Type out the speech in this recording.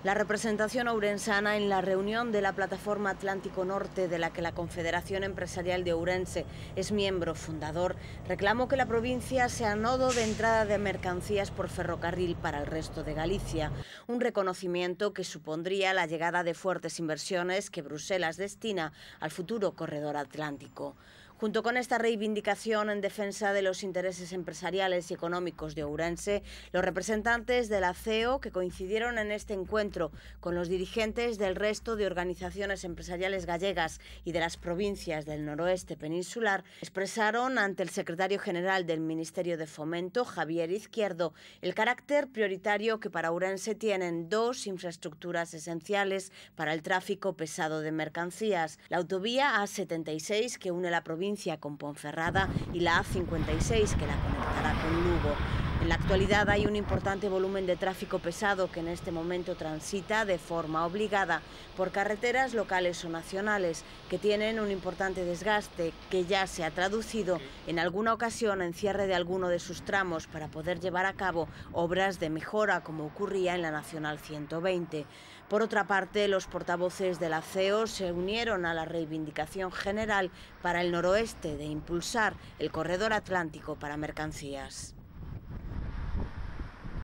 La representación ourensana en la reunión de la Plataforma Atlántico Norte, de la que la Confederación Empresarial de Ourense es miembro fundador, reclamó que la provincia sea nodo de entrada de mercancías por ferrocarril para el resto de Galicia, un reconocimiento que supondría la llegada de fuertes inversiones que Bruselas destina al futuro corredor atlántico. Junto con esta reivindicación en defensa de los intereses empresariales y económicos de Ourense, los representantes de la CEO, que coincidieron en este encuentro con los dirigentes del resto de organizaciones empresariales gallegas y de las provincias del noroeste peninsular, expresaron ante el secretario general del Ministerio de Fomento, Javier Izquierdo, el carácter prioritario que para Ourense tienen dos infraestructuras esenciales para el tráfico pesado de mercancías: la autovía A76, que une la provincia con Ponferrada, y la A56, que la conectará con Lugo. En la actualidad hay un importante volumen de tráfico pesado que en este momento transita de forma obligada por carreteras locales o nacionales que tienen un importante desgaste que ya se ha traducido en alguna ocasión en cierre de alguno de sus tramos para poder llevar a cabo obras de mejora, como ocurría en la Nacional 120. Por otra parte, los portavoces de la CEO se unieron a la reivindicación general para el noroeste de impulsar el corredor atlántico para mercancías.